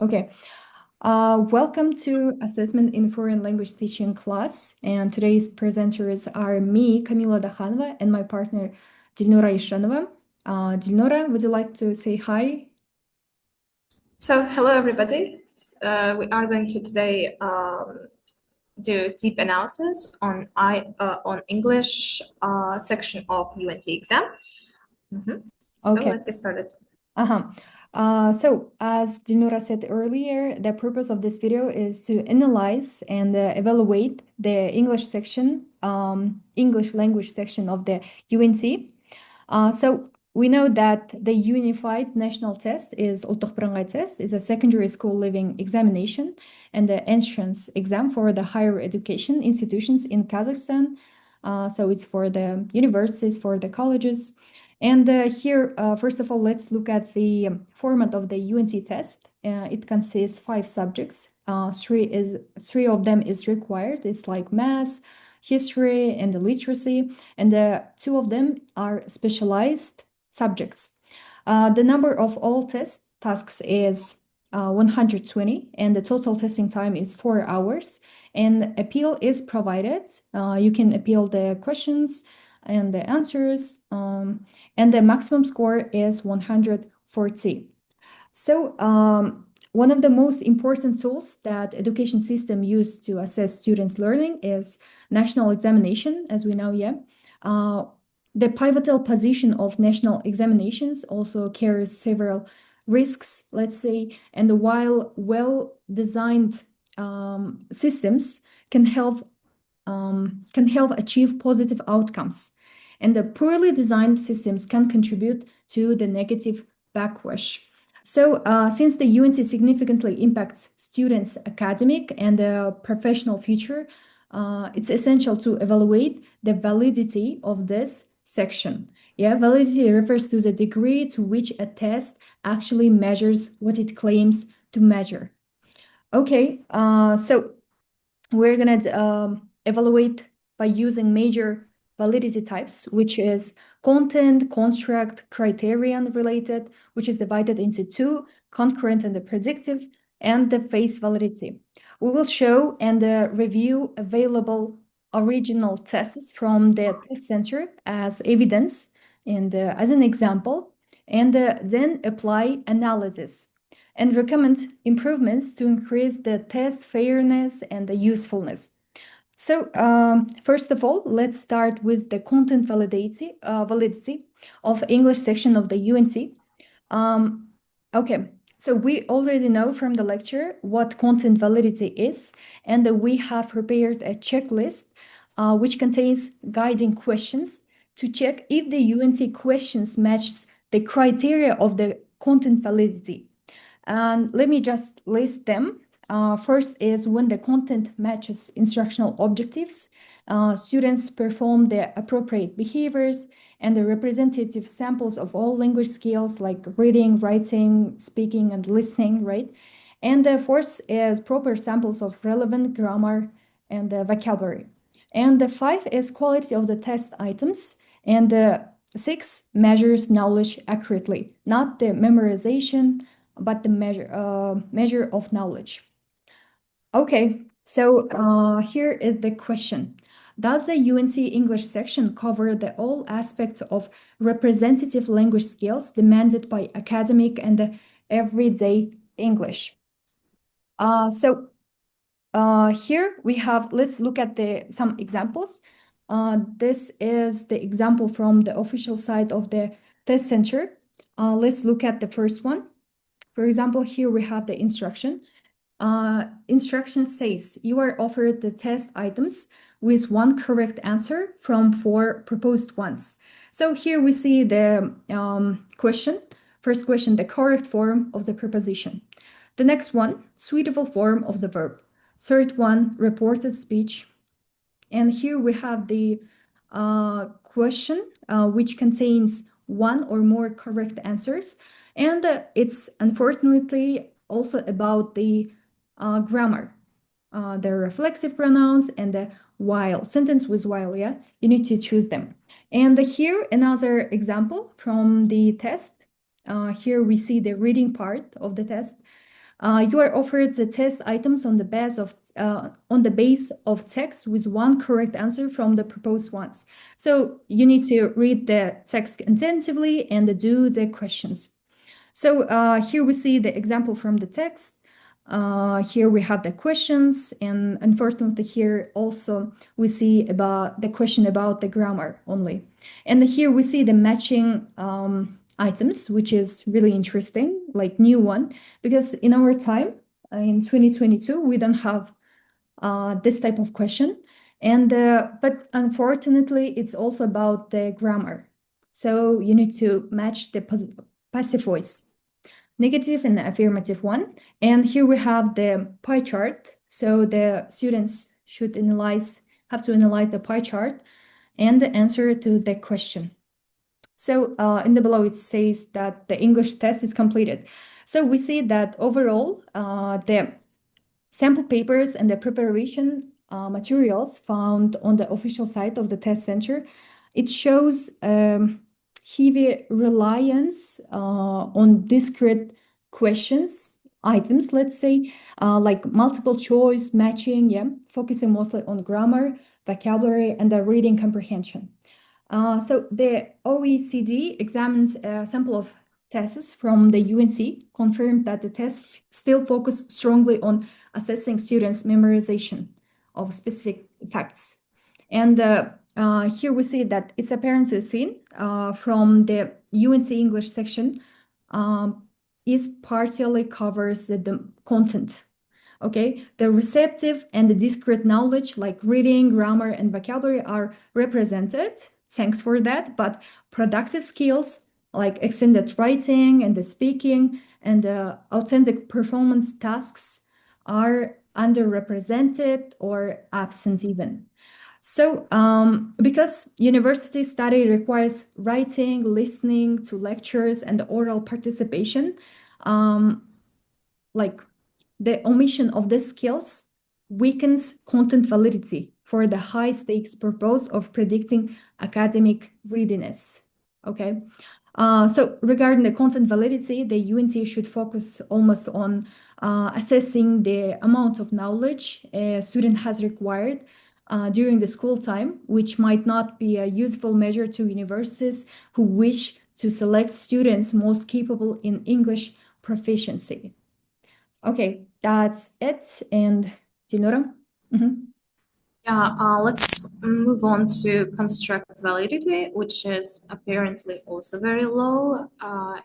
Okay. Welcome to Assessment in Foreign Language Teaching class. And today's presenters are me, Kamila Dakhanova, and my partner, Dilnura Yeszhanova. Dilnura, would you like to say hi? So, hello everybody. We are going to today do deep analysis on English section of UNT exam. So Okay. let's get started. So, as Dilnura said earlier, the purpose of this video is to analyze and evaluate the English section, English language section of the UNT. So we know that the Unified National Test is Ultuq Birыңғай Test, is a secondary school living examination and the entrance exam for the higher education institutions in Kazakhstan. So it's for the universities, for the colleges. And here, first of all, let's look at the format of the UNT test. It consists 5 subjects. Three of them is required. It's like math, history, and the literacy, and 2 of them are specialized subjects. The number of all tasks is 120, and the total testing time is 4 hours. And appeal is provided. You can appeal the questions and the answers, and the maximum score is 140. So one of the most important tools that education system use to assess students' learning is national examination, as we know, yeah. The pivotal position of national examinations also carries several risks, let's say, and while well-designed systems can help achieve positive outcomes, and the poorly designed systems can contribute to the negative backlash. So since the UNT significantly impacts students' academic and professional future, it's essential to evaluate the validity of this section. Yeah, validity refers to the degree to which a test actually measures what it claims to measure. Okay, so we're gonna evaluate by using major validity types, which is content, construct, criterion related, which is divided into 2, concurrent and the predictive, and the face validity. We will show and review available original tests from the test center as evidence and as an example, and then apply analysis and recommend improvements to increase the test fairness and the usefulness. So first of all, let's start with the content validity of English section of the UNT. Okay, so we already know from the lecture what content validity is, and we have prepared a checklist which contains guiding questions to check if the UNT questions match the criteria of the content validity. And let me just list them. First is when the content matches instructional objectives, students perform the appropriate behaviors and the representative samples of all language skills like reading, writing, speaking, and listening, right? And the fourth is proper samples of relevant grammar and vocabulary. And the 5 is quality of the test items. And the 6 measures knowledge accurately, not the memorization, but the measure of knowledge. Okay, so here is the question. Does the UNT English section cover all aspects of representative language skills demanded by academic and everyday English? So here we have, let's look at some examples. This is the example from the official site of the test center. Let's look at the first one. For example, here we have the instruction. Instruction says you are offered the test items with 1 correct answer from 4 proposed ones. So here we see the question. First question, the correct form of the preposition. The next one, suitable form of the verb. Third one, reported speech. And here we have the question, which contains 1 or more correct answers. And it's unfortunately also about the grammar, the reflexive pronouns and the while, sentence with while, yeah? You need to choose them. And here another example from the test. Here we see the reading part of the test. You are offered the test items on the base of text with one correct answer from the proposed ones. So you need to read the text attentively and do the questions. So here we see the example from the text. Here we have the questions, and unfortunately here also we see about the question about the grammar only. And here we see the matching items, which is really interesting, like new one, because in our time, in 2022, we don't have this type of question. And but unfortunately, it's also about the grammar. So you need to match the passive voice, negative and affirmative one. And here we have the pie chart. So the students should have to analyze the pie chart and the answer to the question. So in the below, it says that the English test is completed. So we see that overall, the sample papers and the preparation materials found on the official site of the test center, it shows heavy reliance on discrete questions, items, let's say, like multiple choice, matching, focusing mostly on grammar, vocabulary, and the reading comprehension. So the OECD examined a sample of tests from the UNT, confirmed that the tests still focus strongly on assessing students' memorization of specific facts. And here we see that it's apparently seen from the UNT English section is partially covers the content. Okay, the receptive and the discrete knowledge like reading, grammar, and vocabulary are represented. Thanks for that. But productive skills like extended writing and the speaking and the authentic performance tasks are underrepresented or absent even. So, because university study requires writing, listening to lectures, and oral participation, like the omission of these skills weakens content validity for the high stakes purpose of predicting academic readiness. Okay. So regarding the content validity, the UNT should focus almost on assessing the amount of knowledge a student has required during the school time, which might not be a useful measure to universities who wish to select students most capable in English proficiency. Okay, that's it. And Dilnura? Yeah, let's move on to construct validity, which is apparently also very low.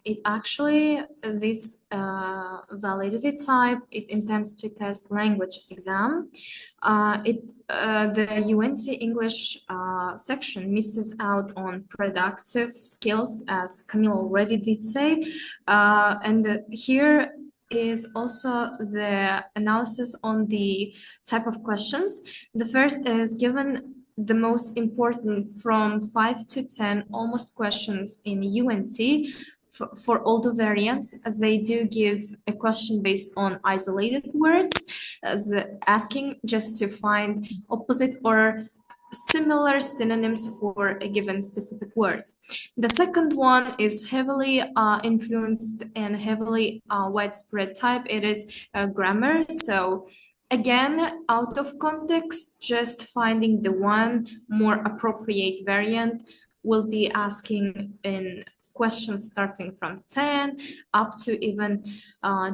It actually, this validity type, it intends to test language exam. The UNT English section misses out on productive skills, as Kamila already did say. And here is also the analysis on the type of questions. The first is given the most important from 5 to 10 almost questions in UNT for all the variants, as they do give a question based on isolated words, as asking just to find opposite or similar synonyms for a given specific word. The second one is heavily influenced and heavily widespread type. It is grammar. So again, out of context, just finding the one more appropriate variant will be asking in questions starting from 10 up to even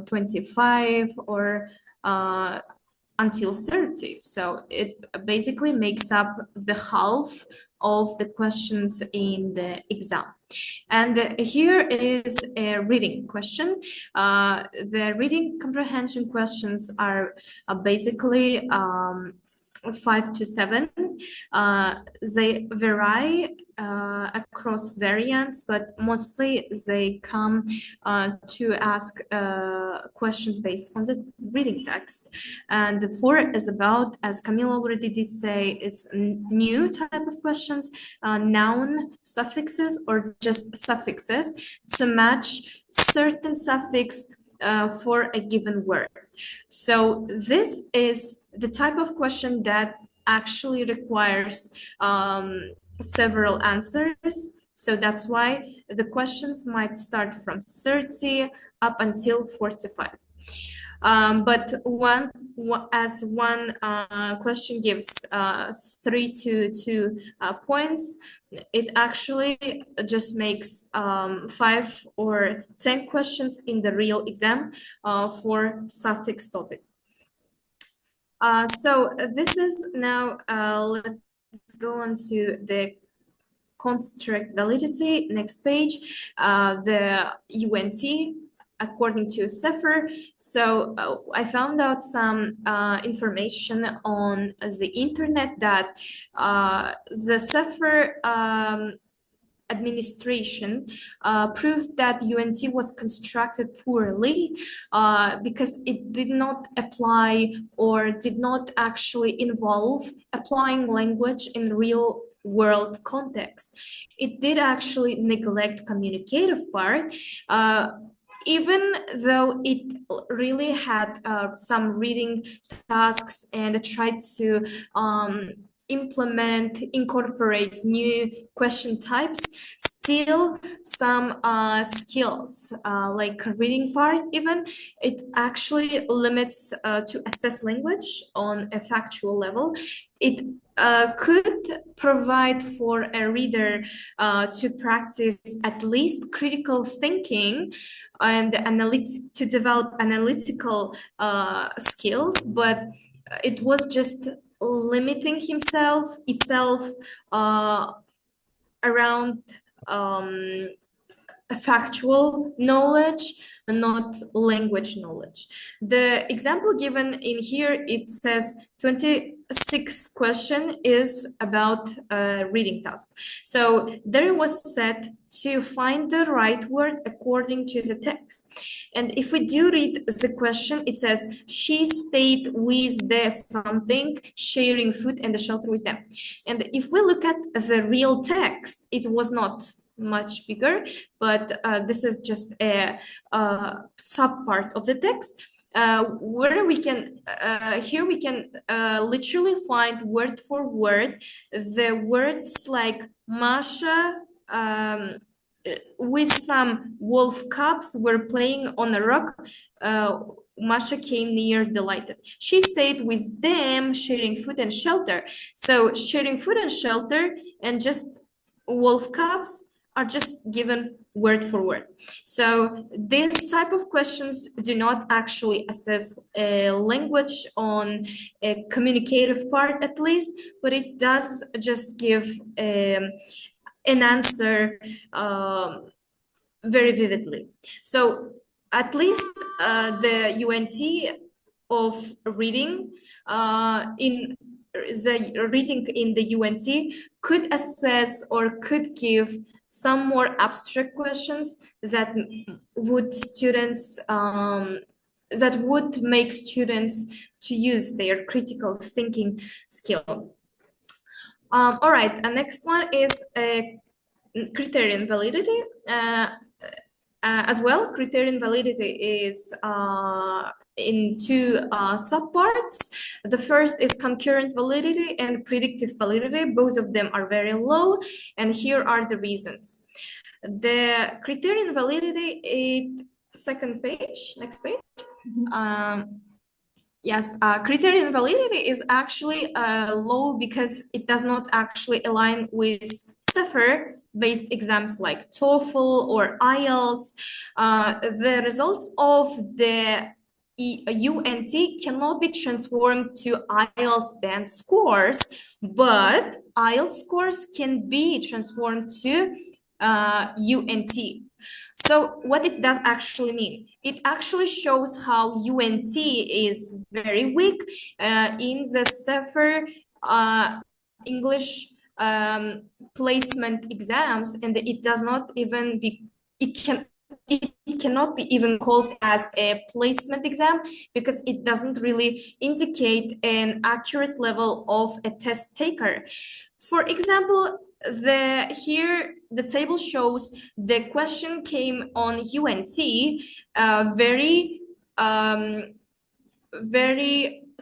25 or until 30. So it basically makes up the half of the questions in the exam. And here is a reading question. The reading comprehension questions are basically 5 to 7. They vary across variants, but mostly they come to ask questions based on the reading text. And the 4 is about, as Kamila already did say, it's new type of questions, noun suffixes or just suffixes to match certain suffix for a given word. So this is the type of question that actually requires several answers. So that's why the questions might start from 30 up until 45. But as one question gives 3 to 2 points, it actually just makes 5 or 10 questions in the real exam for suffix topic. So this is now, let's go on to the construct validity. Next page, the UNT according to Cepher. So I found out some information on the internet that the Cepher administration proved that UNT was constructed poorly because it did not apply or did not actually involve applying language in real world context. It did actually neglect communicative part, even though it really had some reading tasks and tried to incorporate new question types, still some skills like reading part, even it actually limits to assess language on a factual level. It could provide for a reader to practice at least critical thinking and to develop analytical skills, but it was just limiting itself around factual knowledge, not language knowledge. The example given in here, it says 26 question is about a reading task. So there was set to find the right word according to the text. And if we do read the question, it says, she stayed with the something, sharing food and the shelter with them. And if we look at the real text, it was not much bigger, but this is just a sub part of the text where we can here we can literally find word for word the words like Masha with some wolf cubs were playing on a rock. Masha came near delighted. She stayed with them, sharing food and shelter. So sharing food and shelter and just wolf cubs are just given word for word. So this type of questions do not actually assess a language on a communicative part at least, but it does just give an answer very vividly. So at least the UNT of reading in the reading in the UNT could assess or could give some more abstract questions that would make students to use their critical thinking skill. All right, the next one is criterion validity. As well, criterion validity is in two subparts. The first is concurrent validity and predictive validity. Both of them are very low, and here are the reasons. The criterion validity, second page, next page. Yes, criterion validity is actually low because it does not actually align with Cepher-based exams like TOEFL or IELTS. The results of the UNT cannot be transformed to IELTS band scores, but IELTS scores can be transformed to UNT. So what it does actually mean? It actually shows how UNT is very weak in the Cepher English placement exams, and it does not even be, it cannot be even called as a placement exam because it doesn't really indicate an accurate level of a test taker. For example, here the table shows the question came on UNT, very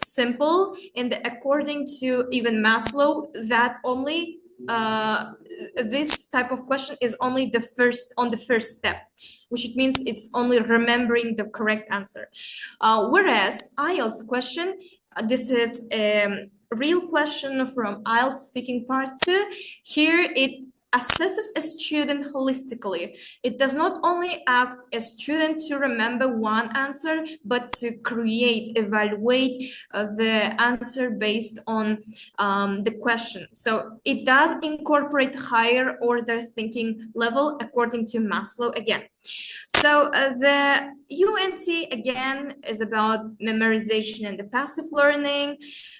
simple, and according to even Maslow, that only this type of question is only the first step, which it means it's only remembering the correct answer. Whereas IELTS question, this is a real question from IELTS speaking part 2. Here it assesses a student holistically. It does not only ask a student to remember one answer, but to evaluate the answer based on the question. So it does incorporate higher order thinking level according to Maslow again. So the UNT again is about memorization and the passive learning,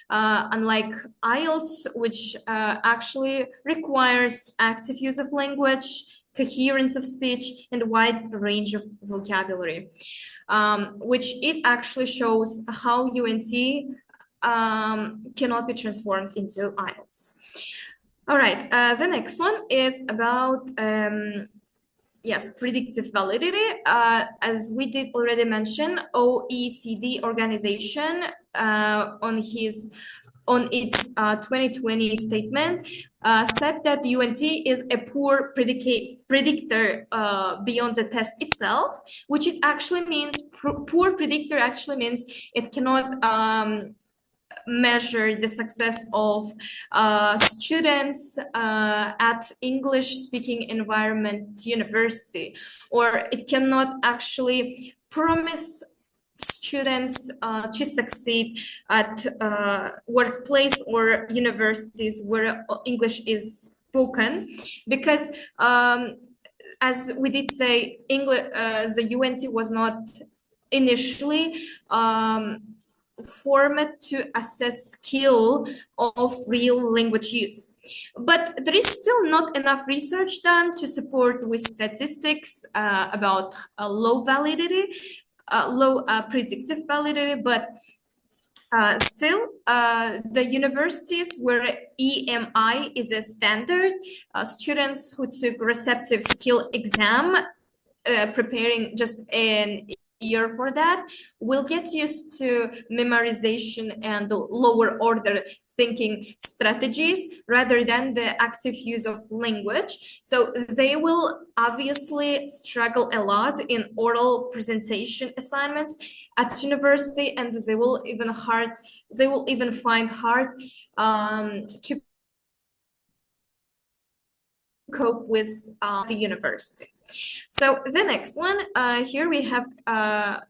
unlike IELTS, which actually requires active use of language, coherence of speech, and wide range of vocabulary, which it actually shows how UNT cannot be transformed into IELTS. All right, the next one is about yes, predictive validity. As we did already mention, OECD organization on its 2020 statement said that UNT is a poor predictor beyond the test itself, which it actually means poor predictor actually means it cannot measure the success of students at English-speaking environment university, or it cannot actually promise students to succeed at workplace or universities where English is spoken, because as we did say, English, the UNT was not initially format to assess skill of real language use. But there is still not enough research done to support with statistics about low validity, low predictive validity, but still, the universities where EMI is a standard, students who took receptive skill exam, preparing just an year for that, will get used to memorization and lower order thinking strategies rather than the active use of language. So they will obviously struggle a lot in oral presentation assignments at university, and they will even find hard to cope with the university. So the next one, here we have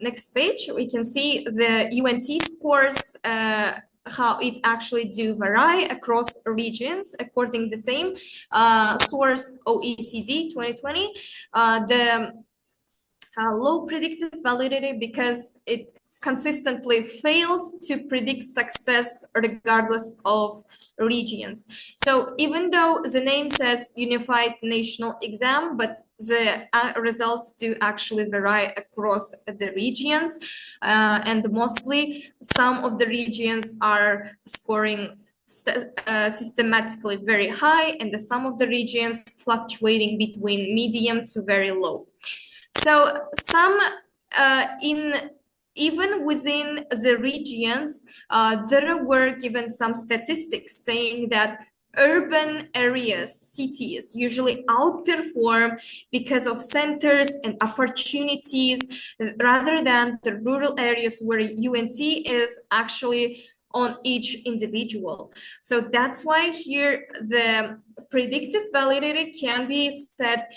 next page, we can see the UNT scores, how it actually do vary across regions according the same source OECD 2020. The low predictive validity because it consistently fails to predict success regardless of regions. So even though the name says unified national exam, but the results do actually vary across the regions, and mostly some of the regions are scoring systematically very high, and some of the regions fluctuating between medium to very low. So some even within the regions, there were given some statistics saying that urban areas, cities, usually outperform because of centers and opportunities rather than the rural areas where UNT is actually on each individual. So that's why here the predictive validity can be set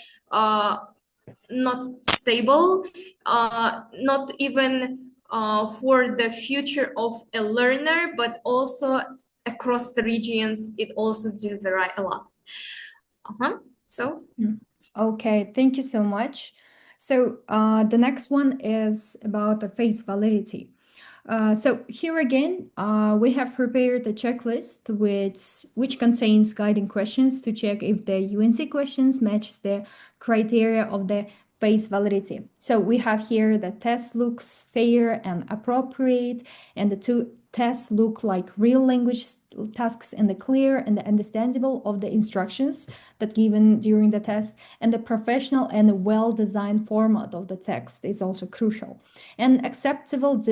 not stable, not even for the future of a learner, but also across the regions, it also do vary a lot. So. Okay, thank you so much. So the next one is about the face validity. So here again, we have prepared a checklist which contains guiding questions to check if the UNT questions match the criteria of the face validity. So we have here the test looks fair and appropriate, and the two tests look like real language tasks and the clear and the understandable of the instructions that given during the test, and the professional and well-designed format of the text is also crucial, and acceptable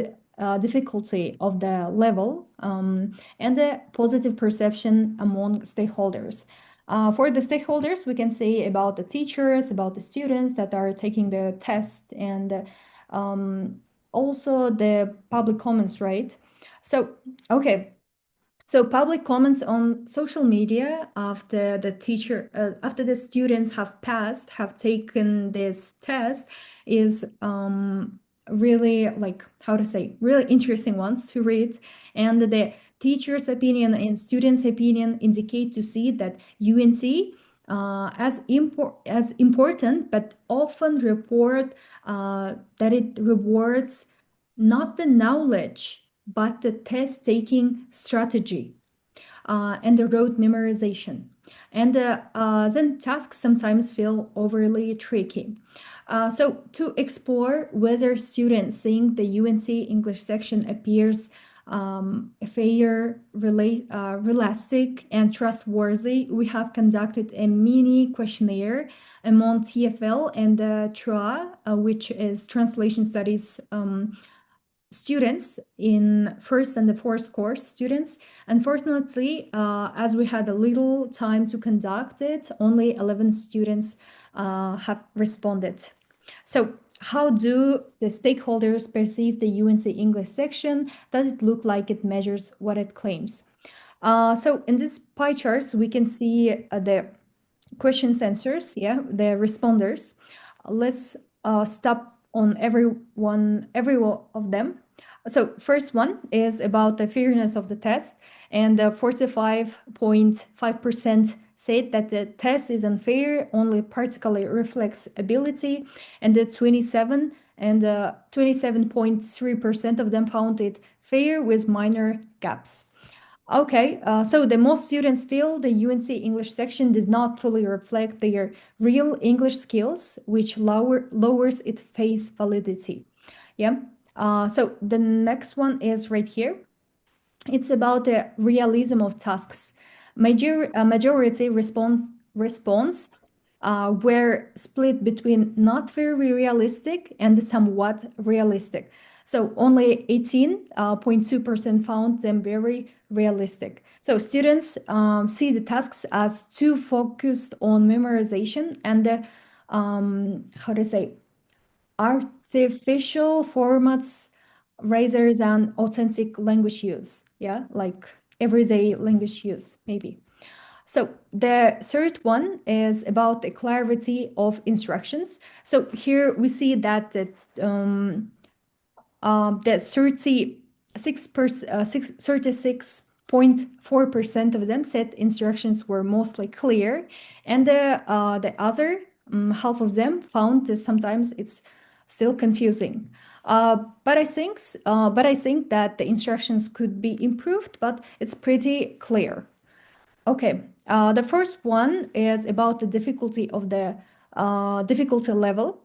difficulty of the level, and the positive perception among stakeholders. For the stakeholders, we can say about the teachers, about the students that are taking the test, and also the public comments, right? So, okay. So public comments on social media after after the students have taken this test is really, like, how to say, really interesting ones to read. And the teacher's opinion and students' opinion indicate to see that UNT as important, but often report that it rewards not the knowledge, but the test taking strategy and the rote memorization. And then tasks sometimes feel overly tricky. So to explore whether students think the UNT English section appears fair, realistic, and trustworthy, we have conducted a mini questionnaire among TFL and TRA, which is Translation Studies students in first and the fourth course students. Unfortunately, as we had a little time to conduct it, only 11 students have responded. So how do the stakeholders perceive the UNC English section? Does it look like it measures what it claims? So in this pie charts, we can see the questions answers, yeah, the responders. Let's stop on every one of them. So first one is about the fairness of the test, and 45.5% said that the test is unfair, only partially reflects ability, and the 27.3% of them found it fair with minor gaps. Okay, so the most students feel the UNC English section does not fully reflect their real English skills, which lowers its face validity. Yeah. So the next one is right here. It's about the realism of tasks. Majority response were split between not very realistic and somewhat realistic. So only 18.2% found them very realistic. So students see the tasks as too focused on memorization and how to say, artificial formats rather than authentic language use. Yeah, like everyday language use, maybe. So the third one is about the clarity of instructions. So here we see that the 36.4% of them said instructions were mostly clear, and the other half of them found that sometimes it's still confusing. But I think that the instructions could be improved, but it's pretty clear. Okay, the first one is about the difficulty of the difficulty level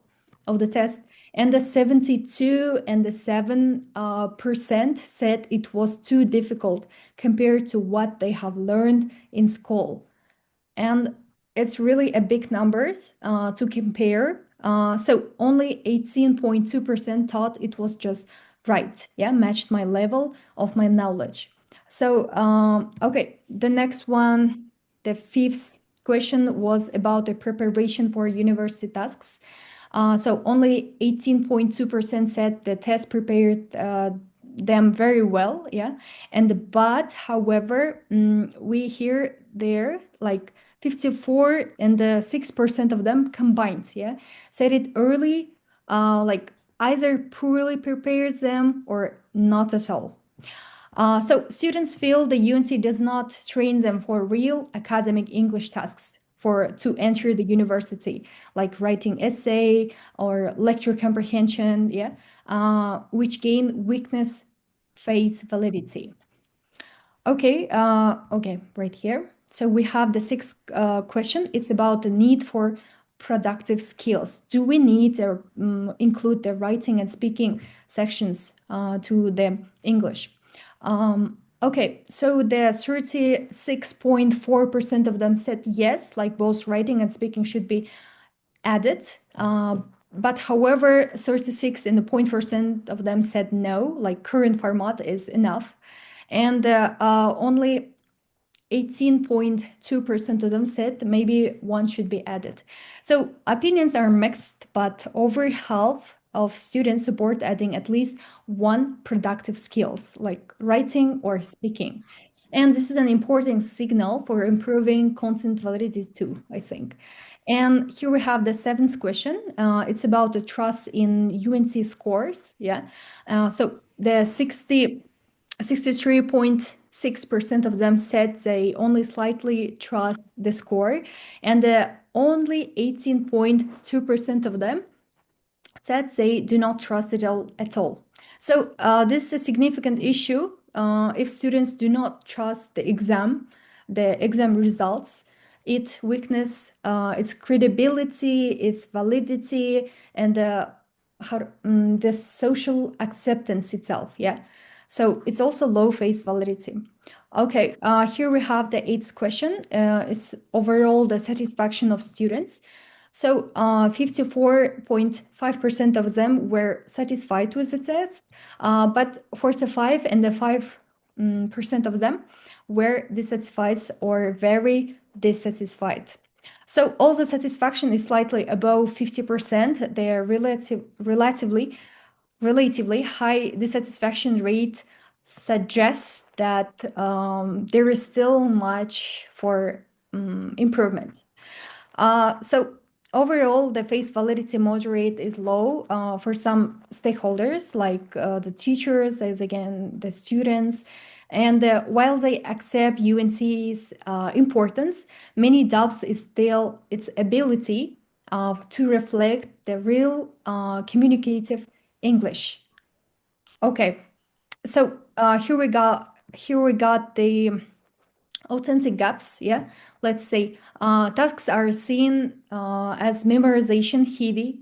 of the test, and the 72 and the 7% said it was too difficult compared to what they have learned in school. And it's really a big numbers to compare. So only 18.2% thought it was just right, yeah, matched my level of my knowledge. So, okay, the next one, the fifth question was about the preparation for university tasks. So only 18.2% said the test prepared them very well, yeah. But however, we hear there like 54 and 6% of them combined, yeah, said it early, like either poorly prepared them or not at all. So students feel the UNT does not train them for real academic English tasks to enter the university, like writing essay or lecture comprehension, yeah, which gain weakness face validity. Okay, okay, right here. So we have the sixth question. It's about the need for productive skills. Do we need to include the writing and speaking sections to the English? Okay, so the 36.4% of them said yes, like both writing and speaking should be added. But however, 36.4% of them said no, like current format is enough. And only 18.2% of them said maybe one should be added. So opinions are mixed, but over half of students support adding at least one productive skills like writing or speaking. And this is an important signal for improving content validity too, I think. And here we have the seventh question. It's about the trust in UNT scores. Yeah. So the 63.6% of them said they only slightly trust the score, and only 18.2% of them said they do not trust it at all. So this is a significant issue. If students do not trust the exam results, it weakness its credibility, its validity, and the social acceptance itself. Yeah. So it's also low face validity. Okay, here we have the eighth question. It's overall the satisfaction of students. So 54.5% of them were satisfied with the test, but 45 and the 5% of them were dissatisfied or very dissatisfied. So all the satisfaction is slightly above 50%. They are relatively high dissatisfaction rate suggests that there is still much for improvement. So overall, the face validity moderate is low for some stakeholders, like the teachers, as again the students. And while they accept UNT's importance, many doubts is still its ability to reflect the real communicative English. Okay, so here we got the authentic gaps. Yeah, let's say tasks are seen as memorization heavy,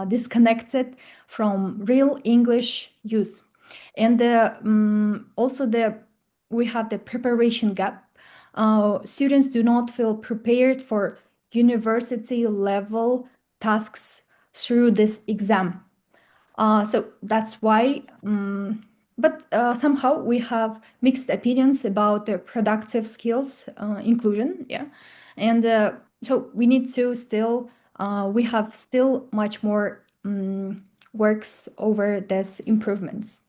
disconnected from real English use, and also we have the preparation gap. Students do not feel prepared for university level tasks through this exam. So that's why, but somehow we have mixed opinions about the productive skills inclusion. Yeah. And so we need to still, we have still much more works over these improvements.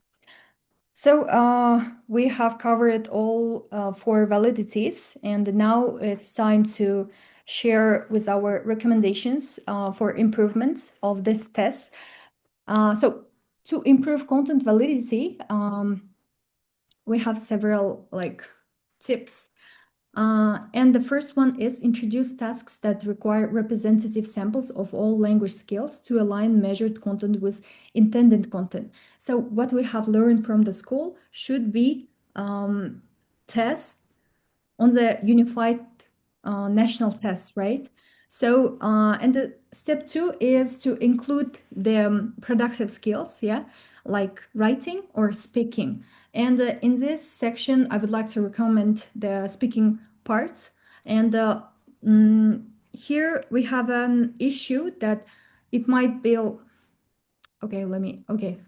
So we have covered all four validities, and now it's time to share with our recommendations for improvements of this test. So to improve content validity, we have several tips. And the first one is introduce tasks that require representative samples of all language skills to align measured content with intended content. So what we have learned from the school should be tests on the unified national test, right? So, and the step two is to include the productive skills, yeah, like writing or speaking. And in this section, I would like to recommend the speaking parts. And here we have an issue that it might be, okay,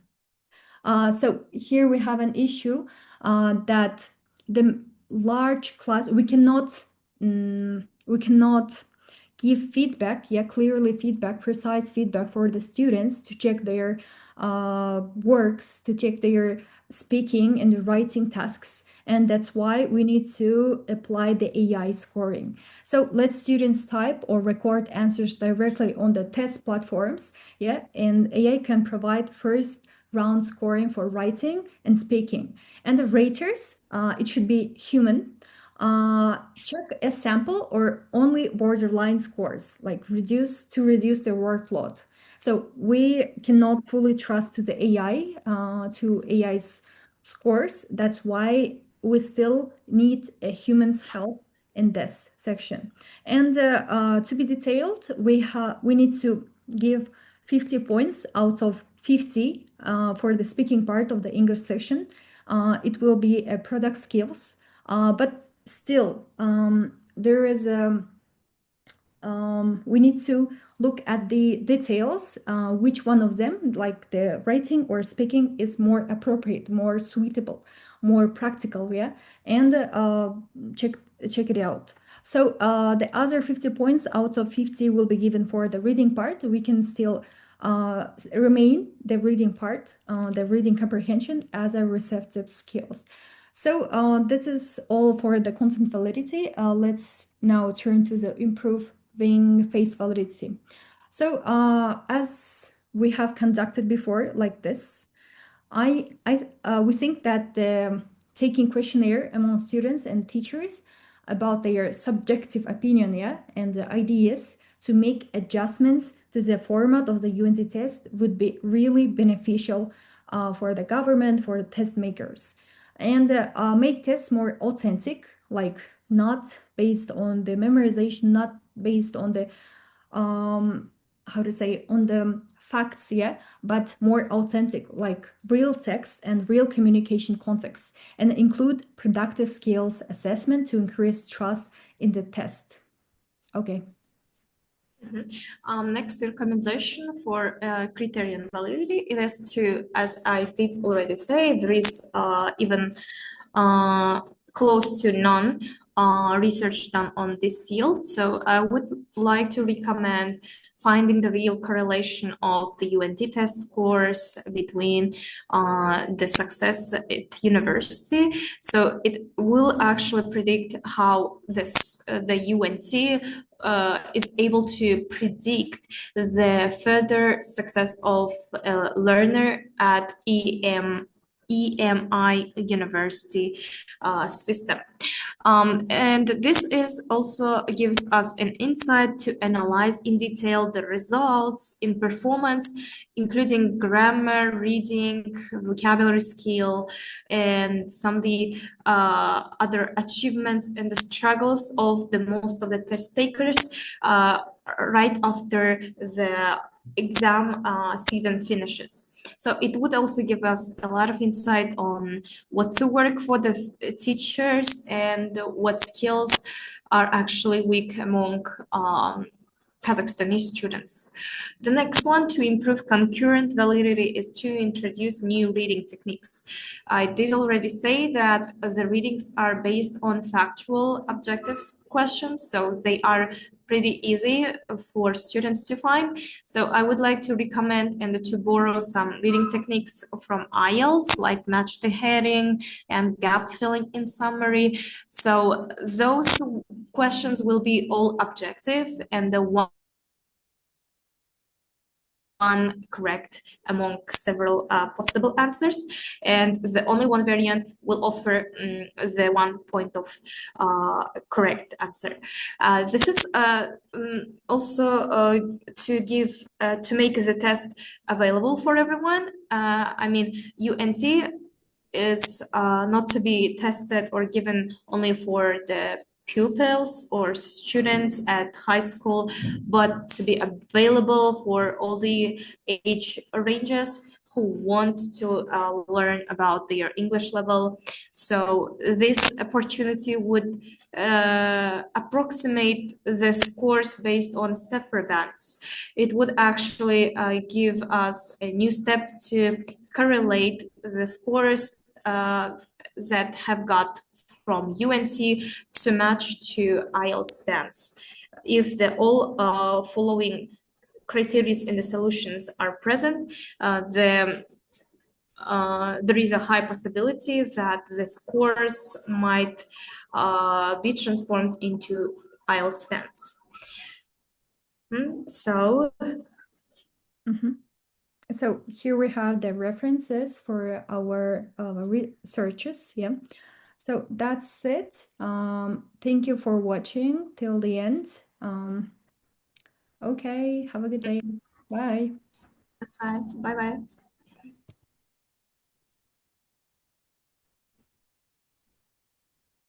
so here we have an issue that the large class, we cannot give feedback, clearly feedback, precise feedback for the students to check their works, to check their speaking and writing tasks. And that's why we need to apply the AI scoring. So let students type or record answers directly on the test platforms, and AI can provide first round scoring for writing and speaking. And the raters, it should be human. Check a sample or only borderline scores, like reduce the workload. So we cannot fully trust to the AI, to AI's scores. That's why we still need a human's help in this section. And to be detailed, we need to give 50 points out of 50 for the speaking part of the English section. It will be a product skills, but still there is we need to look at the details, which one of them, like the writing or speaking, is more appropriate, more suitable, more practical, yeah, and check it out. So the other 50 points out of 50 will be given for the reading part. We can still remain the reading part, the reading comprehension as a receptive skills. So this is all for the content validity. Let's now turn to the improving face validity. So as we have conducted before, like this, we think that taking questionnaire among students and teachers about their subjective opinion, yeah, and the ideas to make adjustments to the format of the UNT test would be really beneficial for the government, for the test makers, and make tests more authentic, like not based on the memorization, not based on the how to say, on the facts, yeah, but more authentic, like real text and real communication context, and include productive skills assessment to increase trust in the test. Okay. Next recommendation for criterion validity, it is to, as I did already say, there is even close to none research done on this field. So I would like to recommend finding the real correlation of the UNT test scores between the success at university. So it will actually predict how the UNT is able to predict the further success of a learner at EMI university system. And this is also gives us an insight to analyze in detail the results in performance, including grammar, reading, vocabulary skill, and some of the other achievements and the struggles of the most of the test takers right after the exam season finishes. So it would also give us a lot of insight on what to work for the teachers and what skills are actually weak among Kazakhstani students. The next one, to improve concurrent validity, is to introduce new reading techniques. I did already say that the readings are based on factual objective questions, so they are pretty easy for students to find. So I would like to recommend and to borrow some reading techniques from IELTS, like match the heading and gap filling in summary. So those questions will be all objective, and the one correct among several possible answers, and the only one variant will offer the 1 point of correct answer. This is also to make the test available for everyone. I mean, UNT is not to be tested or given only for the pupils or students at high school, but to be available for all the age ranges who want to learn about their English level. So this opportunity would approximate the scores based on Cepher bands. It would actually give us a new step to correlate the scores that have got from UNT to match to IELTS bands. If the all following criteria in the solutions are present, there is a high possibility that the scores might be transformed into IELTS bands. So. So here we have the references for our researches. Yeah. So that's it. Thank you for watching till the end. Okay, have a good day. Bye. That's fine. Bye bye.